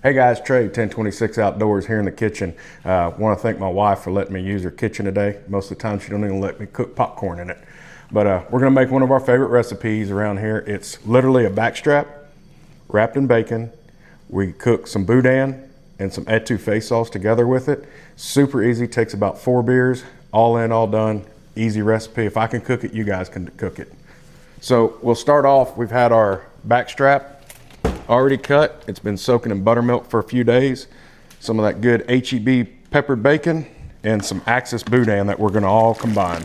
Hey guys, Trey, 1026 Outdoors here in the kitchen. Want to thank my wife for letting me use her kitchen today. Most of the time she don't even let me cook popcorn in it. But we're gonna make one of our favorite recipes around here. It's literally a backstrap wrapped in bacon. We cook some boudin and some etouffee sauce together with it. Super easy, takes about 4 beers, all in, all done. Easy recipe. If I can cook it, you guys can cook it. So we'll start off, we've had our backstrap already cut. It's been soaking in buttermilk for a few days. Some of that good HEB peppered bacon and some Axis boudin that we're gonna all combine.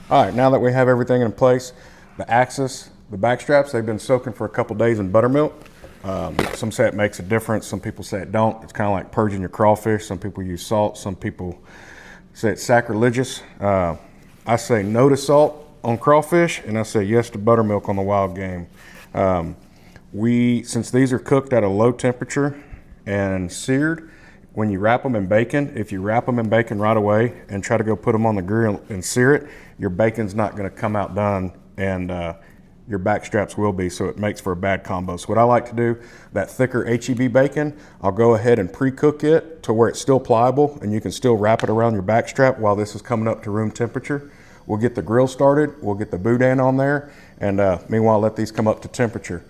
All right, now that we have everything in place, the Axis, the backstraps, they've been soaking for a couple days in buttermilk. Some say it makes a difference, some people say it don't. It's kind of like purging your crawfish. Some people use salt, some people say it's sacrilegious. I say no to salt on crawfish, and I say yes to buttermilk on the wild game. Since these are cooked at a low temperature and seared, when you wrap them in bacon, if you wrap them in bacon right away and try to go put them on the grill and sear it, your bacon's not gonna come out done, and your backstraps will be, so it makes for a bad combo. So what I like to do, that thicker HEB bacon, I'll go ahead and pre-cook it to where it's still pliable and you can still wrap it around your backstrap while this is coming up to room temperature. We'll get the grill started, we'll get the boudin on there, and meanwhile let these come up to temperature.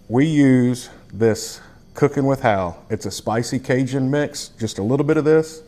We use this Cooking with Hal. It's a spicy Cajun mix, just a little bit of this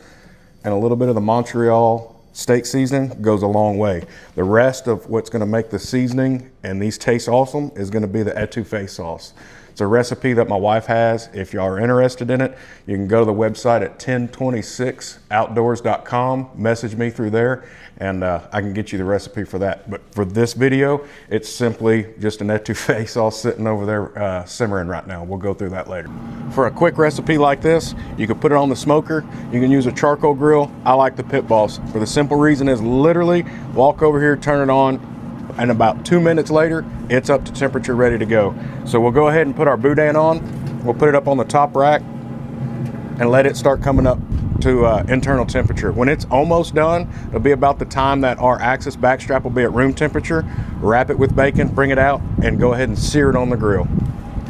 and a little bit of the Montreal steak seasoning goes a long way. The rest of what's gonna make the seasoning and these taste awesome is gonna be the etouffee sauce. It's a recipe that my wife has. If y'all are interested in it, you can go to the website at 1026outdoors.com, message me through there, and I can get you the recipe for that. But for this video, it's simply just an etouffee sauce sitting over there simmering right now. We'll go through that later. For a quick recipe like this, you can put it on the smoker. You can use a charcoal grill. I like the Pit Boss. For the simple reason is literally walk over here, turn it on, and about 2 minutes later, it's up to temperature, ready to go. So we'll go ahead and put our boudin on. We'll put it up on the top rack and let it start coming up to internal temperature. When it's almost done, it'll be about the time that our Axis backstrap will be at room temperature. Wrap it with bacon, bring it out, and go ahead and sear it on the grill.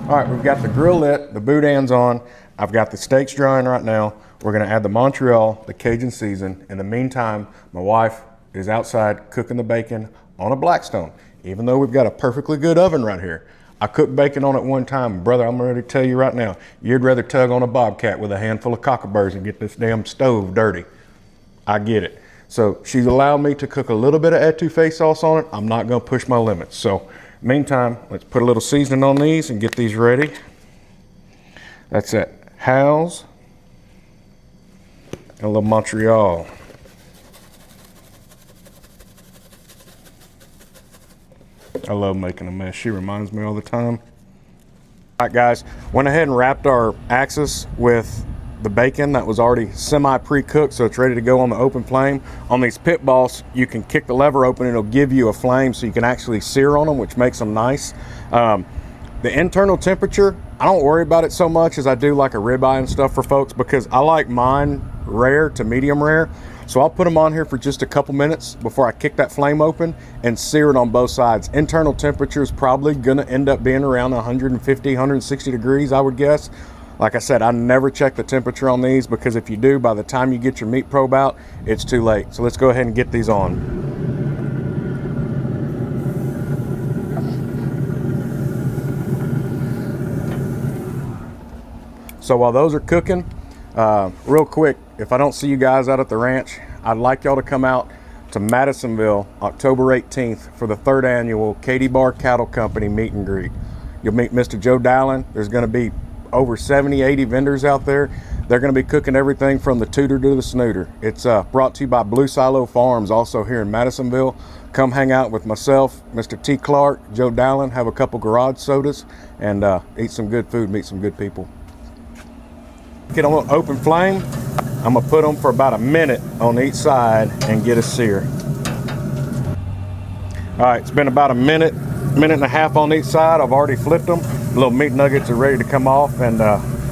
All right, we've got the grill lit, the boudin's on. I've got the steaks drying right now. We're gonna add the Montreal, the Cajun season. In the meantime, my wife is outside cooking the bacon on a Blackstone. Even though we've got a perfectly good oven right here, I cooked bacon on it one time. Brother, I'm ready to tell you right now, you'd rather tug on a Bobcat with a handful of cockaburs and get this damn stove dirty. I get it. So she's allowed me to cook a little bit of etouffee sauce on it. I'm not gonna push my limits. So meantime, let's put a little seasoning on these and get these ready. That's at Hal's and a little Montreal. I love making a mess. She reminds me all the time. All right, guys, went ahead and wrapped our Axis with the bacon that was already semi-pre-cooked, so it's ready to go on the open flame. On these Pit Boss, you can kick the lever open and it'll give you a flame so you can actually sear on them, which makes them nice. The internal temperature, I don't worry about it so much as I do like a ribeye and stuff for folks, because I like mine rare to medium rare. So I'll put them on here for just a couple minutes before I kick that flame open and sear it on both sides. Internal temperature is probably gonna end up being around 150, 160 degrees, I would guess. Like I said, I never check the temperature on these, because if you do, by the time you get your meat probe out, it's too late. So let's go ahead and get these on. So while those are cooking, real quick, if I don't see you guys out at the ranch, I'd like y'all to come out to Madisonville October 18th for the 3rd annual Katy Bar Cattle Company meet and greet. You'll meet Mr. Joe Dowling. There's gonna be over 70, 80 vendors out there. They're gonna be cooking everything from the tooter to the snooter. It's brought to you by Blue Silo Farms, also here in Madisonville. Come hang out with myself, Mr. T. Clark, Joe Dowling, have a couple garage sodas, and eat some good food, meet some good people. Get on an open flame. I'm gonna put them for about a minute on each side and get a sear. All right, it's been about a minute and a half on each side. I've already flipped them. The little meat nuggets are ready to come off, and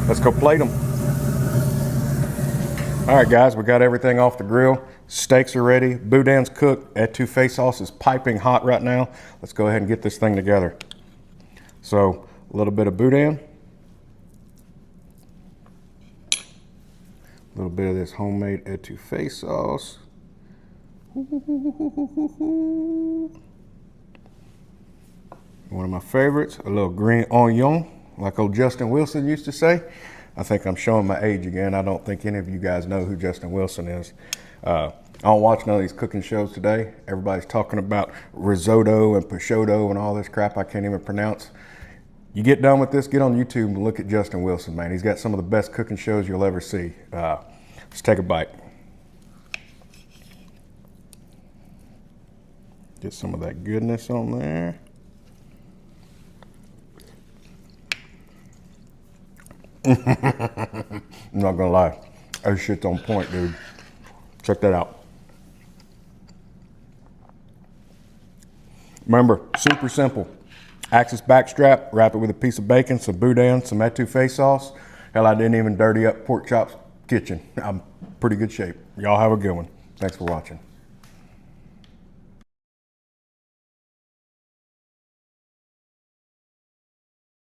let's go plate them. All right, guys, we got everything off the grill. Steaks are ready, boudin's cooked, etouffee sauce is piping hot right now. Let's go ahead and get this thing together. So a little bit of boudin, a little bit of this homemade etouffee sauce. One of my favorites, a little green onion, like old Justin Wilson used to say. I think I'm showing my age again. I don't think any of you guys know who Justin Wilson is. I don't watch none of these cooking shows today. Everybody's talking about risotto and prosciutto and all this crap I can't even pronounce. You get done with this, get on YouTube and look at Justin Wilson, man. He's got some of the best cooking shows you'll ever see. Let's take a bite. Get some of that goodness on there. I'm not gonna lie, that shit's on point, dude. Check that out. Remember, super simple. Axis backstrap, wrap it with a piece of bacon, some boudin, some etouffee sauce. Hell, I didn't even dirty up Pork Chop's kitchen. I'm pretty good shape. Y'all have a good one. Thanks for watching.